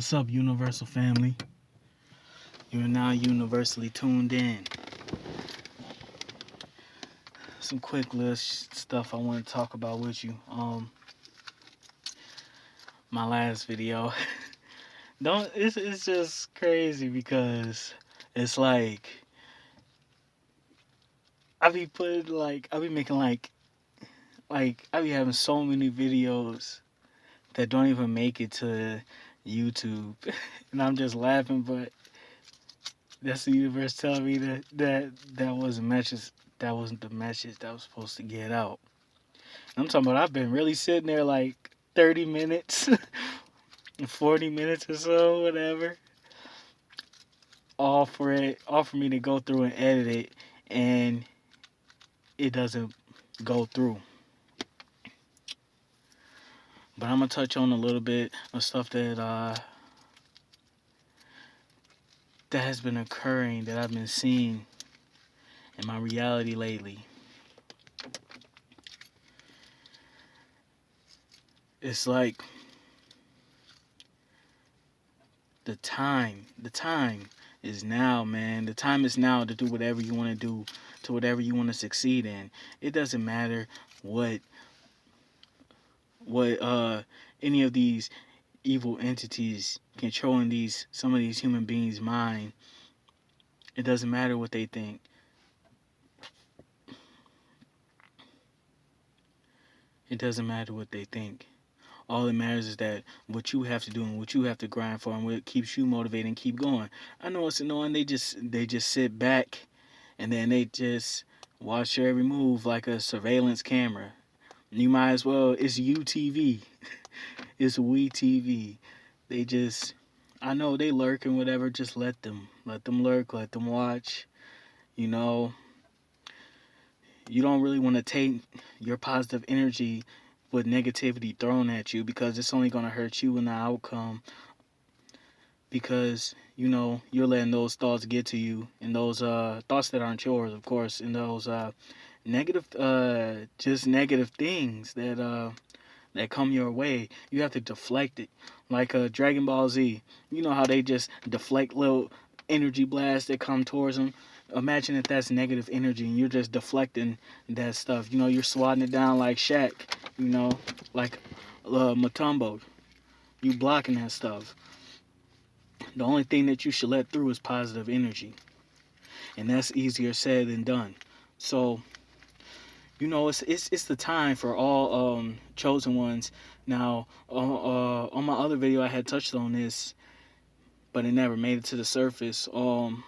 What's up, Universal family? You're now universally tuned in. Some quick little stuff I want to talk about with you. My last video. Don't. It's just crazy because it's like I be making I be having so many videos that don't even make it to YouTube, and I'm just laughing, but that's the universe telling me that wasn't message. That wasn't the message that was supposed to get out. I'm talking about I've been really sitting there like 30 minutes, 40 minutes or so, whatever. All for me to go through and edit it, and it doesn't go through. But I'm gonna touch on a little bit of stuff that has been occurring, that I've been seeing in my reality lately. It's like the time is now, man. The time is now to do whatever you want to do, to whatever you want to succeed in. It doesn't matter what any of these evil entities controlling some of these human beings' mind. It doesn't matter what they think. It doesn't matter what they think. All that matters is that what you have to do and what you have to grind for and what keeps you motivated and keep going. I know it's annoying. They just sit back and then they just watch your every move like a surveillance camera. You might as well. It's UTV. It's WeTV. They just, I know they lurk and whatever. Just let them lurk. Let them watch. You know, you don't really want to take your positive energy with negativity thrown at you, because it's only going to hurt you in the outcome, because you're letting those thoughts get to you, and those thoughts that aren't yours, of course, and those negative just negative things that come your way. You have to deflect it, like Dragon Ball Z. You know how they just deflect little energy blasts that come towards them. Imagine if that's negative energy and you're just deflecting that stuff. You're swatting it down like Shaq. Like Matumbo. You blocking that stuff. The only thing that you should let through is positive energy, and that's easier said than done. So it's the time for all chosen ones. Now, on my other video, I had touched on this, but it never made it to the surface. I'm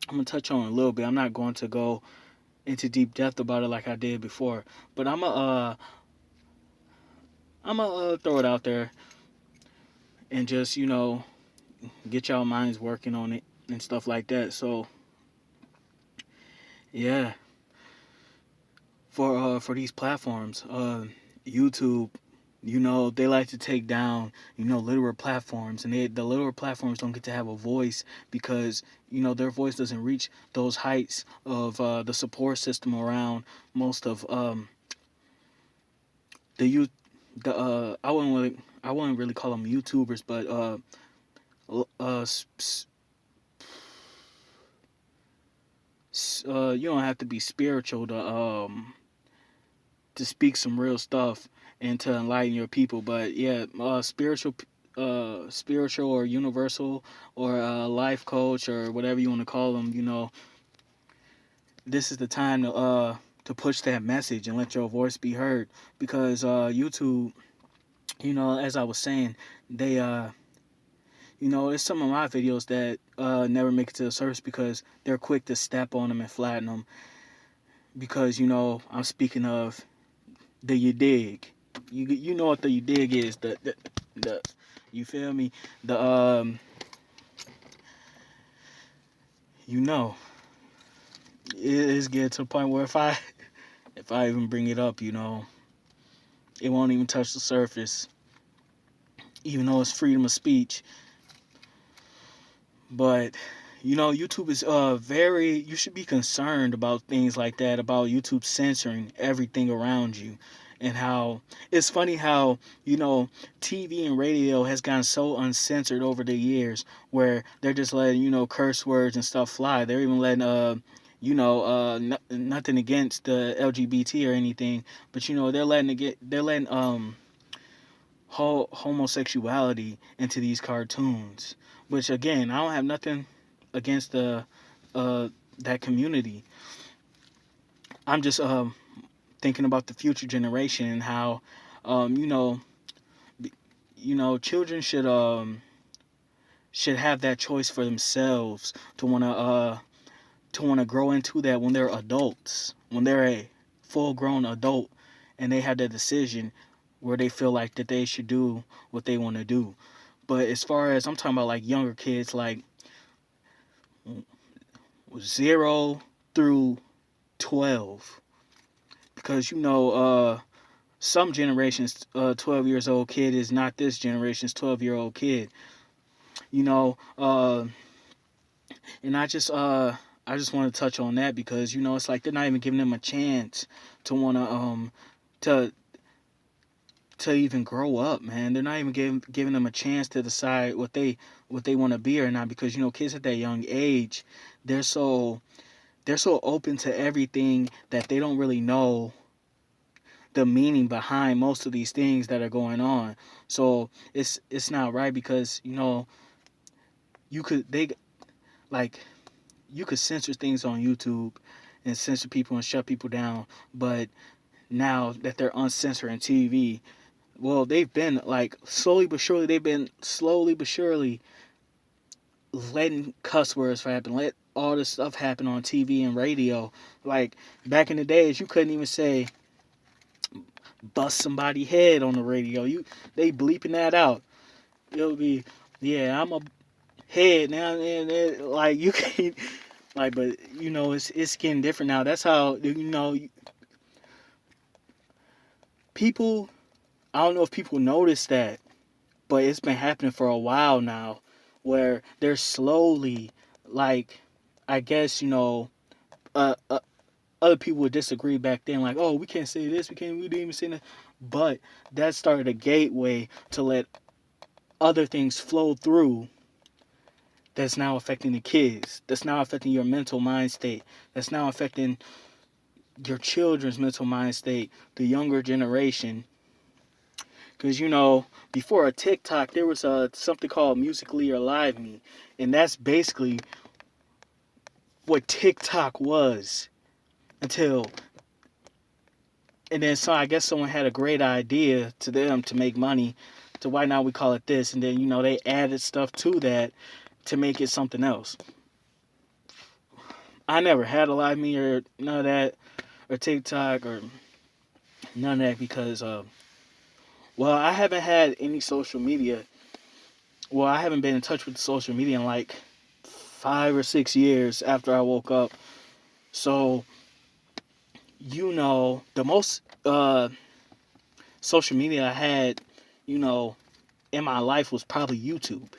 gonna touch on it a little bit. I'm not going to go into deep depth about it like I did before, but I'm gonna throw it out there and just get y'all minds working on it and stuff like that. So yeah, for these platforms, YouTube, they like to take down, littler platforms, and the littler platforms don't get to have a voice because, their voice doesn't reach those heights of the support system around most of the youth. I wouldn't really call them YouTubers, but you don't have to be spiritual to speak some real stuff and to enlighten your people. But yeah, spiritual or universal or life coach or whatever you want to call them, this is the time to push that message and let your voice be heard, because YouTube, as I was saying, they it's some of my videos that never make it to the surface because they're quick to step on them and flatten them, because I'm speaking of the you dig. You know what the you dig is, the you feel me, the it's getting to the point where if I even bring it up, it won't even touch the surface, even though it's freedom of speech. But YouTube is you should be concerned about things like that, about YouTube censoring everything around you. and how it's funny how, TV and radio has gotten so uncensored over the years, where they're just letting, curse words and stuff fly. They're even letting nothing against the LGBT or anything, but they're letting homosexuality into these cartoons, which again, I don't have nothing against the that community. I'm just thinking about the future generation and how, um, you know, children should have that choice for themselves to want to grow into that when they're adults, when they're a full grown adult, and they have that decision where they feel like that they should do what they want to do. But as far as I'm talking about, like younger kids, like 0 through 12, because some generations, 12 years old kid is not this generation's 12-year-old kid. You know, and I just want to touch on that because it's like they're not even giving them a chance to want to to even grow up, man. They're not even giving them a chance to decide what they want to be or not, because kids at that young age, they're so they're so open to everything that they don't really know the meaning behind most of these things that are going on. So it's not right, because you could they like you could censor things on YouTube and censor people and shut people down, but now that they're uncensoring TV, well, they've been like slowly but surely letting cuss words happen, let all this stuff happen on TV and radio. Like back in the days, you couldn't even say bust somebody head on the radio. They bleeping that out. It'll be, yeah, I'm a head now, and like you can't like, but it's getting different now. That's how people. I don't know if people notice that, but it's been happening for a while now, where they're slowly, like, I guess uh, uh, other people would disagree back then, like, oh, we can't say this, we didn't even say that, but that started a gateway to let other things flow through. That's now affecting the kids. That's now affecting your mental mind state. That's now affecting your children's mental mind state, the younger generation. Because, before a TikTok, there was something called Musically or Live Me. And that's basically what TikTok was until. And then so I guess someone had a great idea to them to make money. To why now we call it this. And then, they added stuff to that to make it something else. I never had a Live Me or none of that, or TikTok or none of that, because well, I haven't had any social media. Well, I haven't been in touch with social media in like 5 or 6 years after I woke up. So, the most social media I had, in my life was probably YouTube.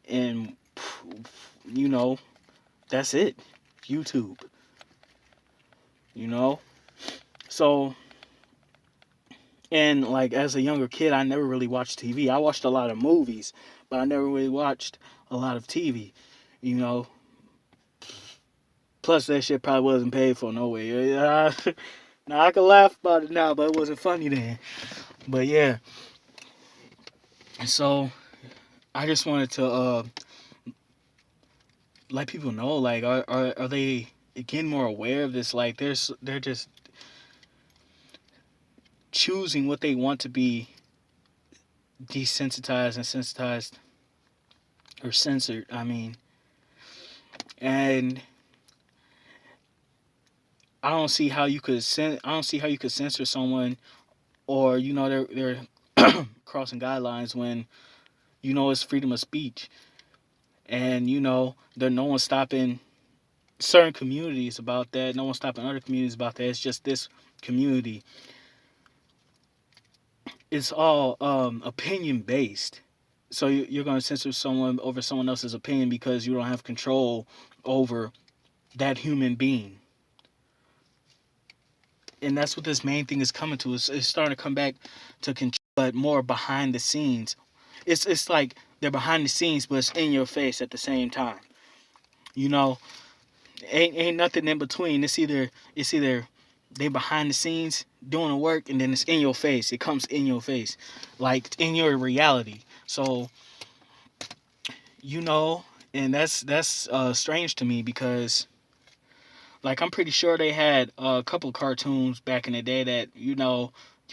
And, that's it. YouTube. So, and like as a younger kid, I never really watched TV. I watched a lot of movies, but I never really watched a lot of TV. You know, Plus that shit probably wasn't paid for no way. Now I can laugh about it now, but it wasn't funny then. But yeah, so I just wanted to let people know, like, are they getting more aware of this? Like, they're just choosing what they want to be desensitized and sensitized, or censored. I mean, and I don't see how you could censor someone, or they're crossing guidelines when it's freedom of speech, and there no one's stopping certain communities about that. No one's stopping other communities about that. It's just this community. It's all opinion based. So you're going to censor someone over someone else's opinion because you don't have control over that human being. And that's what this main thing is coming to. It's starting to come back to control, but more behind the scenes. It's like they're behind the scenes, but it's in your face at the same time. You know, ain't nothing in between. It's either they behind the scenes doing the work, and then it's in your face. It comes in your face, like in your reality. So you know, and that's strange to me because like I'm pretty sure they had a couple cartoons back in the day that you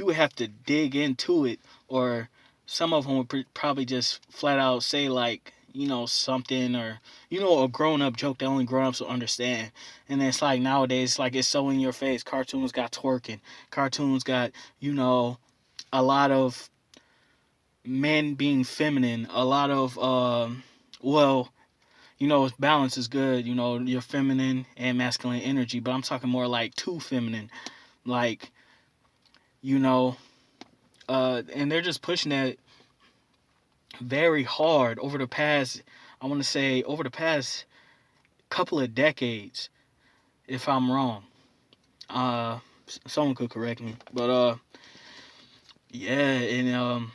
would have to dig into it, or some of them would probably just flat out say like something, or a grown up joke that only grown ups will understand. And it's like nowadays, like it's so in your face. Cartoons got twerking. Cartoons got a lot of men being feminine. A lot of well, balance is good, your feminine and masculine energy, but I'm talking more like too feminine, like, you know, and they're just pushing that very hard over the past, I want to say, over the past couple of decades, if I'm wrong. Someone could correct me, but, yeah, and,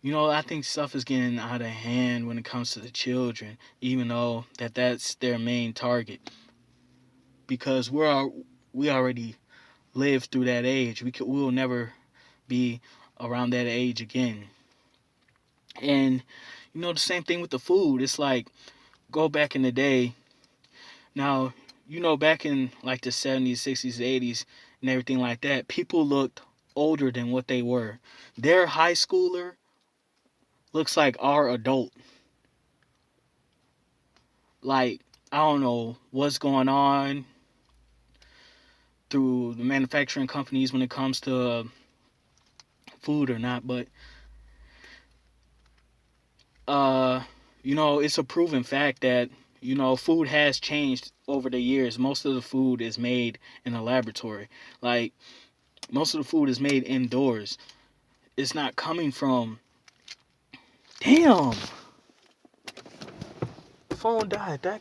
I think stuff is getting out of hand when it comes to the children, even though that's their main target. Because we already lived through that age. We'll never be around that age again. And the same thing with the food. It's like go back in the day. Now, back in like the 70s, 60s, 80s and everything like that, people looked older than what they were. Their high schooler looks like our adult. Like, I don't know what's going on through the manufacturing companies when it comes to food or not, but it's a proven fact that food has changed over the years. Most of the food is made in a laboratory. Like, most of the food is made indoors. It's not coming from. Damn, the phone died that